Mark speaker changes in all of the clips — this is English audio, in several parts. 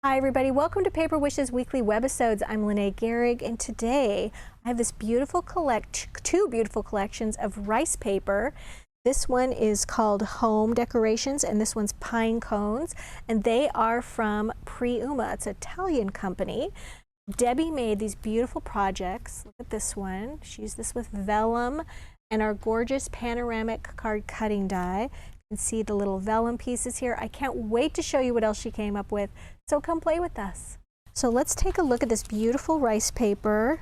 Speaker 1: Hi everybody, welcome to Paper Wishes Weekly Webisodes. I'm Lene Gehrig, and today I have this beautiful two beautiful collections of rice paper. This one is called Home Decorations and this one's Pine Cones, and they are from Piuma. It's an Italian company. Debbie made these beautiful projects. Look at this one. She used this with vellum and our gorgeous panoramic card cutting die. You can see the little vellum pieces here. I can't wait to show you what else she came up with. So come play with us. So let's take a look at this beautiful rice paper.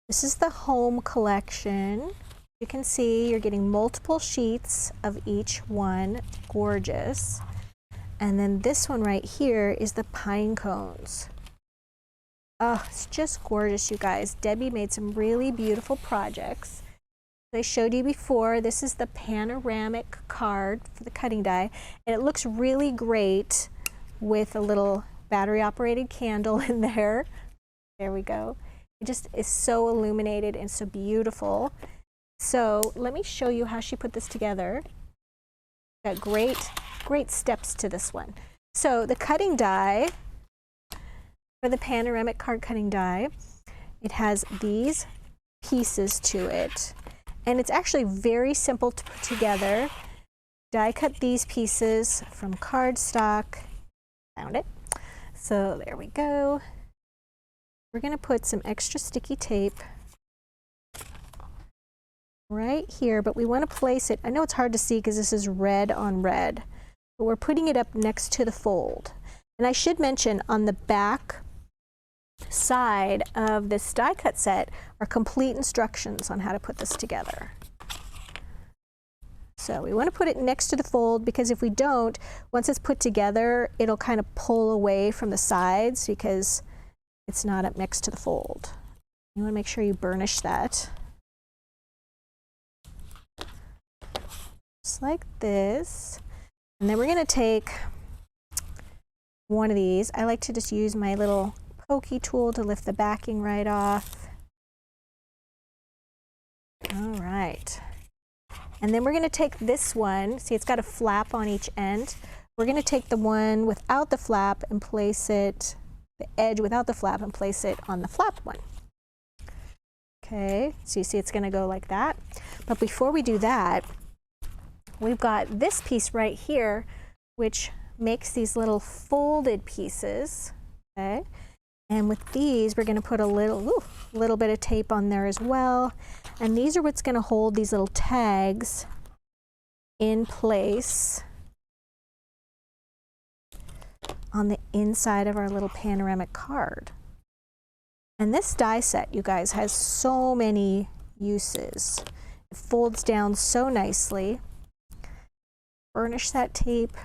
Speaker 1: This is the home collection. You can see you're getting multiple sheets of each one. Gorgeous. And then this one right here is the pine cones. Oh, it's just gorgeous, you guys. Debbie made some really beautiful projects. I showed you before, this is the panoramic card for the cutting die, and it looks really great with a little battery operated candle in there. There we go. It just is so illuminated and so beautiful. So let me show you how she put this together. Got great steps to this one. So the cutting die, for the panoramic card cutting die, it has these pieces to it. And it's actually very simple to put together. Die cut these pieces from cardstock. Found it. So there we go. We're going to put some extra sticky tape right here, but we want to place it. I know it's hard to see because this is red on red, but we're putting it up next to the fold. And I should mention on the back side of this die cut set are complete instructions on how to put this together. So we want to put it next to the fold because if we don't, once it's put together, it'll kind of pull away from the sides because it's not up next to the fold. You want to make sure you burnish that. Just like this. And then we're going to take one of these. I like to just use my little pokey tool to lift the backing right off. All right. And then we're going to take this one. See, it's got a flap on each end. We're going to take the one without the flap and place it, the edge without the flap, and place it on the flap one. Okay, so you see it's going to go like that. But before we do that, we've got this piece right here, which makes these little folded pieces. Okay. And with these, we're going to put a little bit of tape on there as well. And these are what's going to hold these little tags in place on the inside of our little panoramic card. And this die set, you guys, has so many uses. It folds down so nicely. Burnish that tape.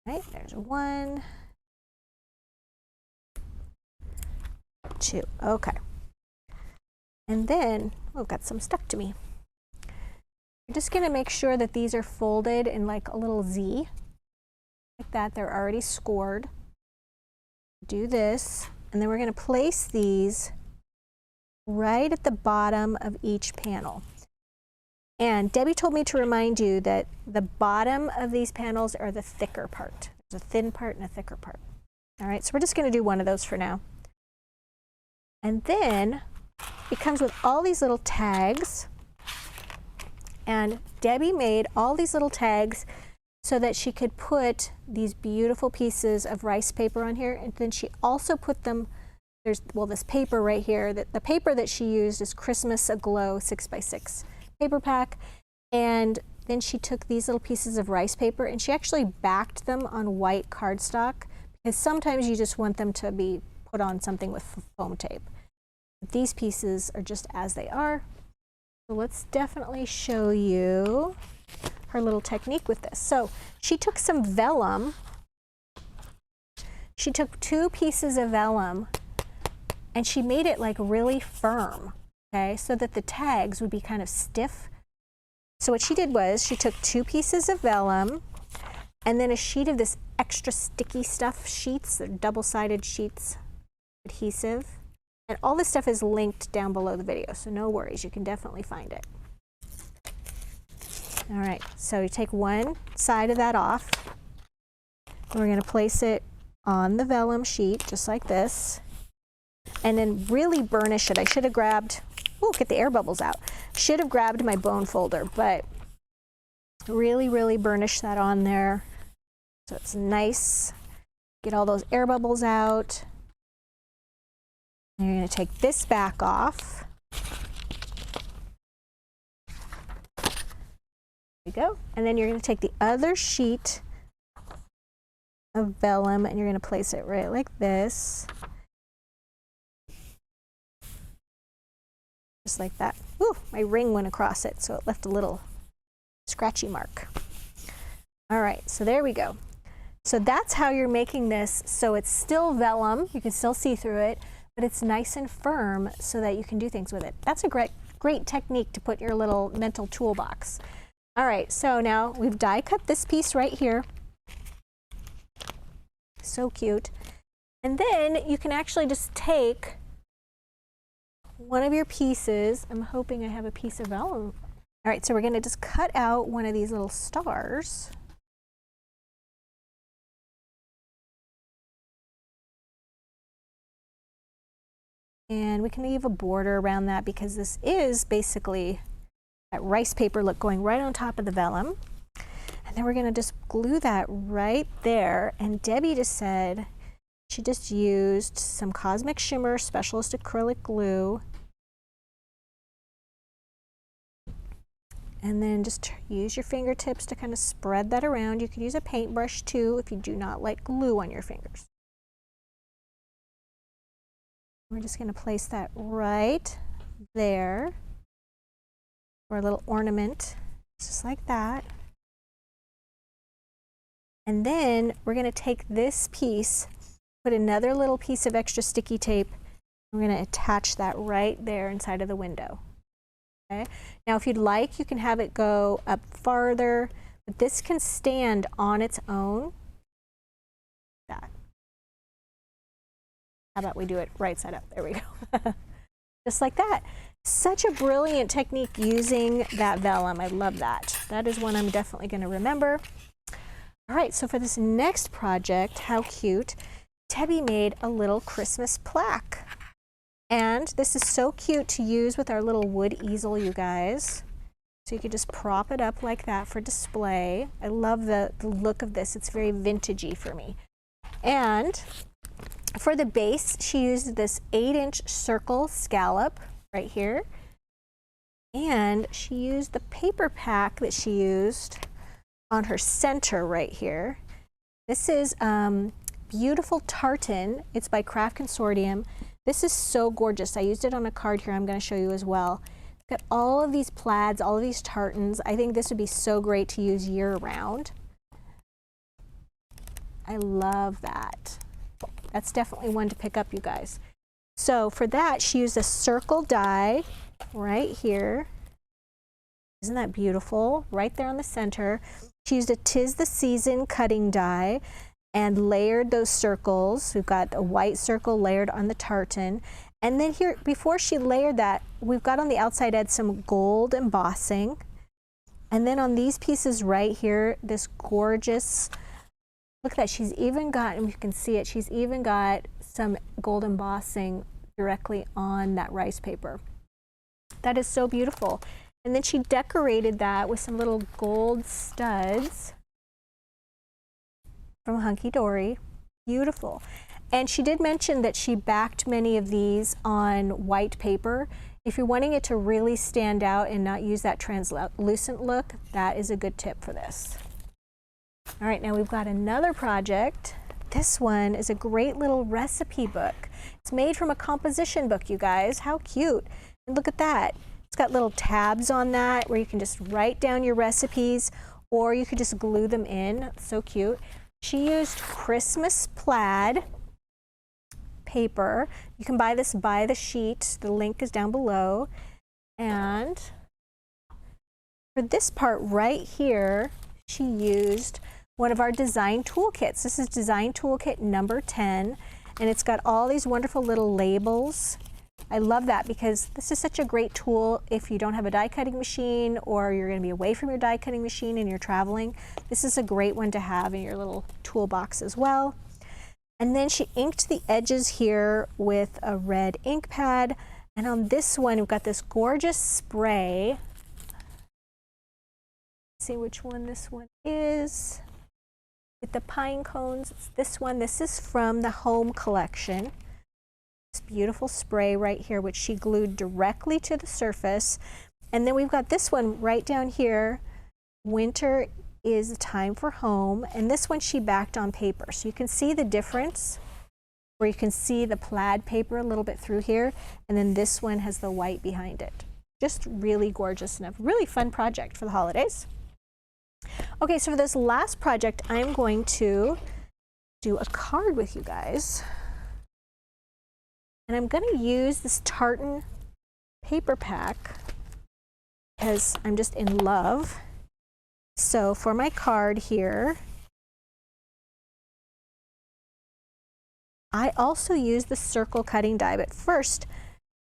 Speaker 1: Right, there's one, two, okay. And then, oh, got some stuck to me. We're just gonna make sure that these are folded in like a little Z, like that. They're already scored. Do this, and then we're gonna place these right at the bottom of each panel. And Debbie told me to remind you that the bottom of these panels are the thicker part. There's a thin part and a thicker part. All right, so we're just going to do one of those for now. And then it comes with all these little tags. And Debbie made all these little tags so that she could put these beautiful pieces of rice paper on here. And then she also put them, there's, well, this paper right here. The paper that she used is Christmas Aglow 6x6. Paper pack, and then she took these little pieces of rice paper and she actually backed them on white cardstock because sometimes you just want them to be put on something with foam tape. But these pieces are just as they are. So let's definitely show you her little technique with this. So she took some vellum. She took 2 pieces of vellum and she made it like really firm. Okay, so that the tags would be kind of stiff. So what she did was she took 2 pieces of vellum and then a sheet of this extra sticky stuff sheets, they're double-sided sheets, adhesive. And all this stuff is linked down below the video, so no worries, you can definitely find it. All right, so you take one side of that off. And we're going to place it on the vellum sheet, just like this. And then really burnish it. I should have grabbed, oh, get the air bubbles out. Should have grabbed my bone folder, but really, really burnish that on there so it's nice. Get all those air bubbles out. And you're going to take this back off. There you go. And then you're going to take the other sheet of vellum and you're going to place it right like this. Just like that. Ooh, my ring went across it, so it left a little scratchy mark. All right, so there we go. So that's how you're making this. So it's still vellum, you can still see through it, but it's nice and firm so that you can do things with it. That's a great technique to put in your little mental toolbox. All right, so now we've die cut this piece right here. So cute. And then you can actually just take one of your pieces. I'm hoping I have a piece of vellum. All right, so we're going to just cut out one of these little stars. And we can leave a border around that because this is basically that rice paper look going right on top of the vellum. And then we're going to just glue that right there. And Debbie just said she just used some Cosmic Shimmer Specialist acrylic glue. And then just use your fingertips to kind of spread that around. You could use a paintbrush too if you do not like glue on your fingers. We're just going to place that right there for a little ornament, just like that. And then we're going to take this piece, put another little piece of extra sticky tape, and we're going to attach that right there inside of the window. Okay? Now if you'd like, you can have it go up farther, but this can stand on its own. That. How about we do it right side up? There we go. Just like that. Such a brilliant technique using that vellum. I love that. That is one I'm definitely going to remember. All right, so for this next project, how cute, Debbie made a little Christmas plaque. And this is so cute to use with our little wood easel, you guys. So you could just prop it up like that for display. I love the look of this. It's very vintagey for me. And for the base, she used this 8-inch circle scallop right here. And she used the paper pack that she used on her center right here. This is beautiful tartan. It's by Craft Consortium. This is so gorgeous. I used it on a card here I'm going to show you as well. It's got all of these plaids, all of these tartans. I think this would be so great to use year round. I love that. That's definitely one to pick up, you guys. So for that, she used a circle die right here. Isn't that beautiful? Right there on the center. She used a 'Tis the Season cutting die and layered those circles. We've got a white circle layered on the tartan. And then here, before she layered that, we've got on the outside edge some gold embossing. And then on these pieces right here, this gorgeous, look at that, she's even got, and you can see it, she's even got some gold embossing directly on that rice paper. That is so beautiful. And then she decorated that with some little gold studs from Hunky Dory. Beautiful. And she did mention that she backed many of these on white paper. If you're wanting it to really stand out and not use that translucent look, that is a good tip for this. All right, now we've got another project. This one is a great little recipe book. It's made from a composition book, you guys. How cute. And look at that. It's got little tabs on that where you can just write down your recipes or you could just glue them in. So cute. She used Christmas plaid paper. You can buy this by the sheet. The link is down below. And for this part right here, she used one of our design toolkits. This is design toolkit number 10, and it's got all these wonderful little labels. I love that because this is such a great tool if you don't have a die cutting machine or you're going to be away from your die cutting machine and you're traveling. This is a great one to have in your little toolbox as well. And then she inked the edges here with a red ink pad. And on this one, we've got this gorgeous spray. Let's see which one this one is. With the pine cones, it's this one. This is from the Home collection. This beautiful spray right here, which she glued directly to the surface. And then we've got this one right down here. Winter is time for home. And this one she backed on paper. So you can see the difference where you can see the plaid paper a little bit through here. And then this one has the white behind it. Just really gorgeous and a really fun project for the holidays. Okay, so for this last project, I'm going to do a card with you guys. And I'm going to use this tartan paper pack because I'm just in love. So for my card here, I also use the circle cutting die, but first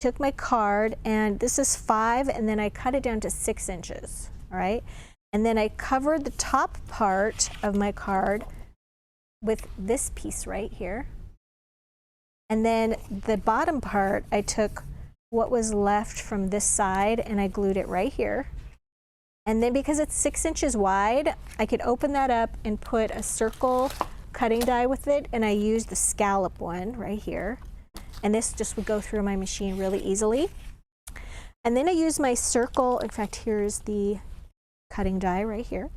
Speaker 1: took my card, and this is 5, and then I cut it down to 6 inches, all right? And then I covered the top part of my card with this piece right here. And then the bottom part, I took what was left from this side and I glued it right here. And then because it's 6 inches wide, I could open that up and put a circle cutting die with it, and I used the scallop one right here. And this just would go through my machine really easily. And then I used my circle, in fact, here's the cutting die right here.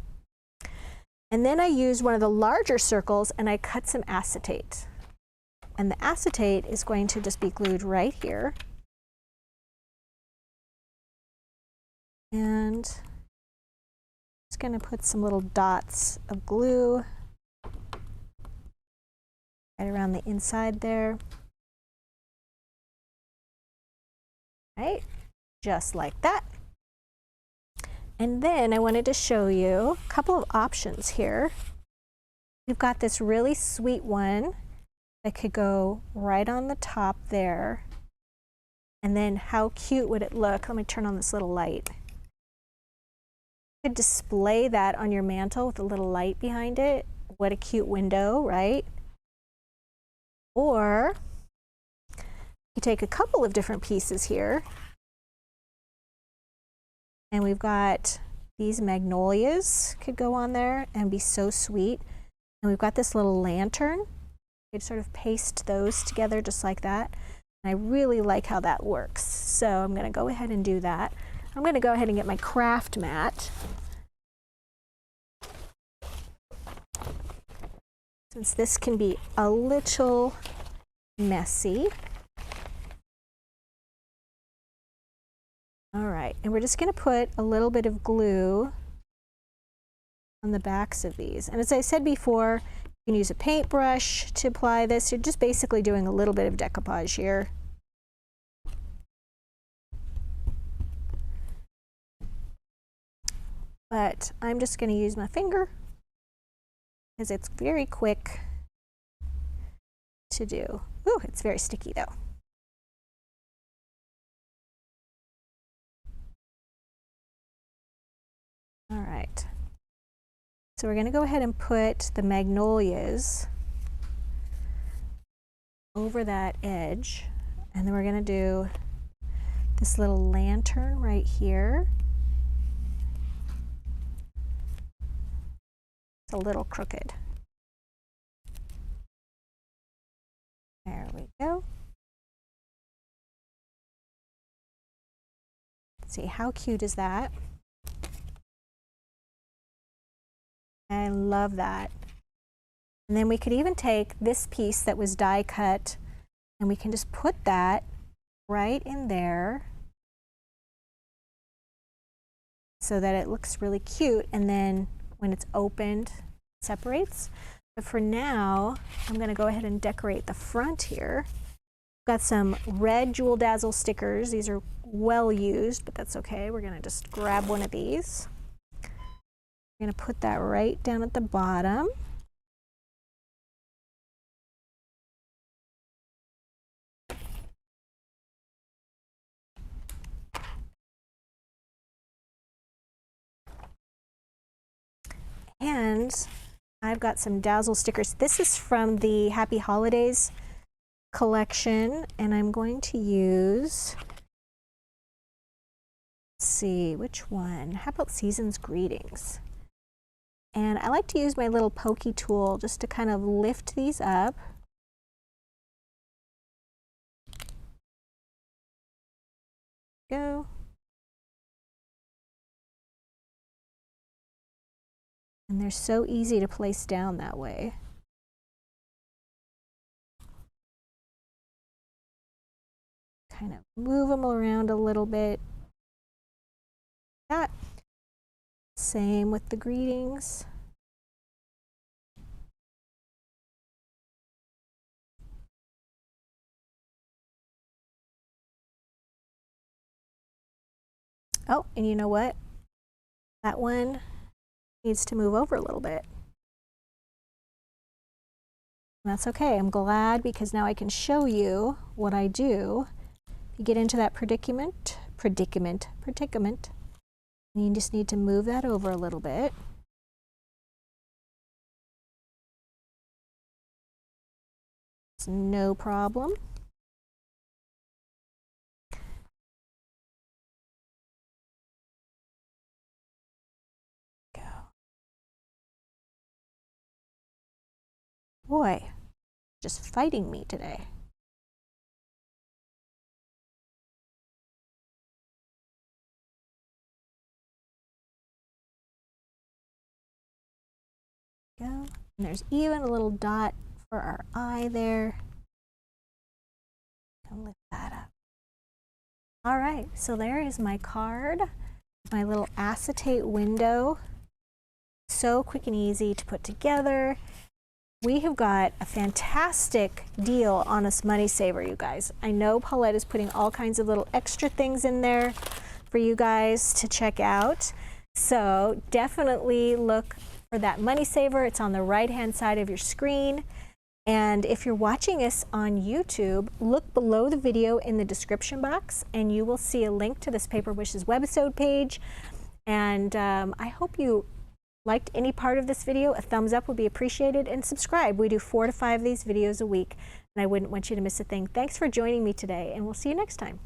Speaker 1: And then I used one of the larger circles and I cut some acetate. And the acetate is going to just be glued right here. And just going to put some little dots of glue right around the inside there. Right, just like that. And then I wanted to show you a couple of options here. We've got this really sweet one that could go right on the top there. And then how cute would it look? Let me turn on this little light. You could display that on your mantle with a little light behind it. What a cute window, right? Or you take a couple of different pieces here. And we've got these magnolias could go on there and be so sweet. And we've got this little lantern. You could sort of paste those together just like that. And I really like how that works. So I'm going to go ahead and do that. I'm going to go ahead and get my craft mat. Since this can be a little messy. All right, and we're just going to put a little bit of glue on the backs of these. And as I said before, you can use a paintbrush to apply this. You're just basically doing a little bit of decoupage here. But I'm just going to use my finger because it's very quick to do. Ooh, it's very sticky though. All right, so we're going to go ahead and put the magnolias over that edge, and then we're going to do this little lantern right here. It's a little crooked. There we go. Let's see, how cute is that? I love that. And then we could even take this piece that was die cut and we can just put that right in there so that it looks really cute, and then when it's opened, it separates. But for now, I'm going to go ahead and decorate the front here. Got some red Jewel Dazzle stickers. These are well used, but that's okay. We're going to just grab one of these. I'm going to put that right down at the bottom. And I've got some Dazzle stickers. This is from the Happy Holidays collection, and I'm going to use, let's see, which one? How about Season's Greetings? And I like to use my little pokey tool just to kind of lift these up. Go. And they're so easy to place down that way. Kind of move them around a little bit. That. Same with the greetings. Oh, and you know what? That one needs to move over a little bit. That's okay. I'm glad, because now I can show you what I do. If you get into that predicament, you just need to move that over a little bit. It's no problem. Go. Boy, just fighting me today. Go. And there's even a little dot for our eye there. I'll lift that up. All right, so there is my card, my little acetate window. So quick and easy to put together. We have got a fantastic deal on this money saver, you guys. I know Paulette is putting all kinds of little extra things in there for you guys to check out. So definitely look for that money saver. It's on the right-hand side of your screen. And if you're watching us on YouTube, look below the video in the description box and you will see a link to this Paper Wishes webisode page. And I hope you liked any part of this video. A thumbs up would be appreciated, and subscribe. We do 4 to 5 of these videos a week, and I wouldn't want you to miss a thing. Thanks for joining me today, and we'll see you next time.